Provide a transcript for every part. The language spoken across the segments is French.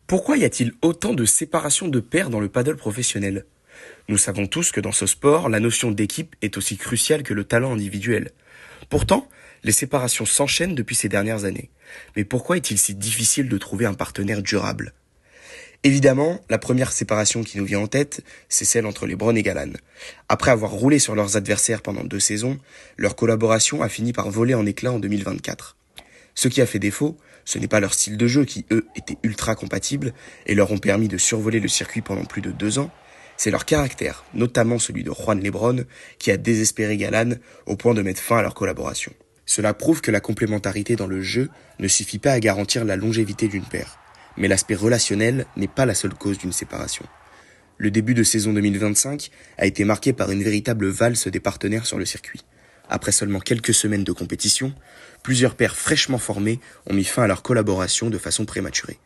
Pourquoi y a-t-il autant de séparations de pairs dans le paddle professionnel? Nous savons tous que dans ce sport, la notion d'équipe est aussi cruciale que le talent individuel. Pourtant, les séparations s'enchaînent depuis ces dernières années. Mais pourquoi est-il si difficile de trouver un partenaire durable? Évidemment, la première séparation qui nous vient en tête, c'est celle entre LeBron et Galan. Après avoir roulé sur leurs adversaires pendant 2 saisons, leur collaboration a fini par voler en éclats en 2024. Ce qui a fait défaut, ce n'est pas leur style de jeu qui, eux, étaient ultra compatibles et leur ont permis de survoler le circuit pendant plus de 2 ans, c'est leur caractère, notamment celui de Juan LeBron, qui a désespéré Galan au point de mettre fin à leur collaboration. Cela prouve que la complémentarité dans le jeu ne suffit pas à garantir la longévité d'une paire. Mais l'aspect relationnel n'est pas la seule cause d'une séparation. Le début de saison 2025 a été marqué par une véritable valse des partenaires sur le circuit. Après seulement quelques semaines de compétition, plusieurs paires fraîchement formées ont mis fin à leur collaboration de façon prématurée.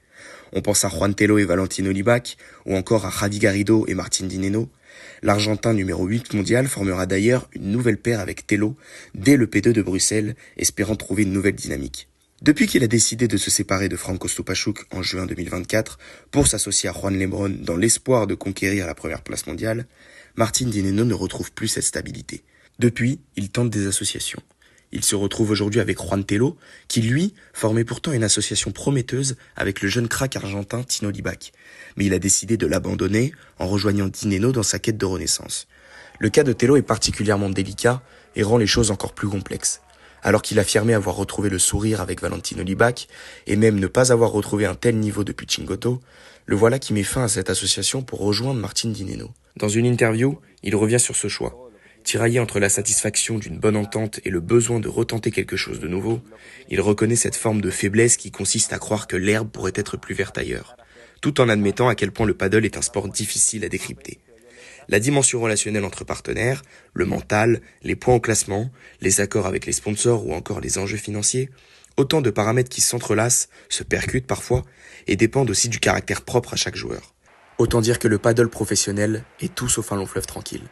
On pense à Juan Tello et Valentino Libac, ou encore à Jady Garrido et Martin Dineno. L'Argentin numéro 8 mondial formera d'ailleurs une nouvelle paire avec Tello dès le P2 de Bruxelles, espérant trouver une nouvelle dynamique. Depuis qu'il a décidé de se séparer de Franco Stupashuk en juin 2024 pour s'associer à Juan LeBron dans l'espoir de conquérir la première place mondiale, Martin Dineno ne retrouve plus cette stabilité. Depuis, il tente des associations. Il se retrouve aujourd'hui avec Juan Tello, qui lui formait pourtant une association prometteuse avec le jeune crack argentin Tino Libac. Mais il a décidé de l'abandonner en rejoignant Dineno dans sa quête de renaissance. Le cas de Tello est particulièrement délicat et rend les choses encore plus complexes. Alors qu'il affirmait avoir retrouvé le sourire avec Valentino Libac, et même ne pas avoir retrouvé un tel niveau depuis Chingoto, le voilà qui met fin à cette association pour rejoindre Martin Dineno. Dans une interview, il revient sur ce choix. Tiraillé entre la satisfaction d'une bonne entente et le besoin de retenter quelque chose de nouveau, il reconnaît cette forme de faiblesse qui consiste à croire que l'herbe pourrait être plus verte ailleurs, tout en admettant à quel point le paddle est un sport difficile à décrypter. La dimension relationnelle entre partenaires, le mental, les points au classement, les accords avec les sponsors ou encore les enjeux financiers, autant de paramètres qui s'entrelacent, se percutent parfois et dépendent aussi du caractère propre à chaque joueur. Autant dire que le paddle professionnel est tout sauf un long fleuve tranquille.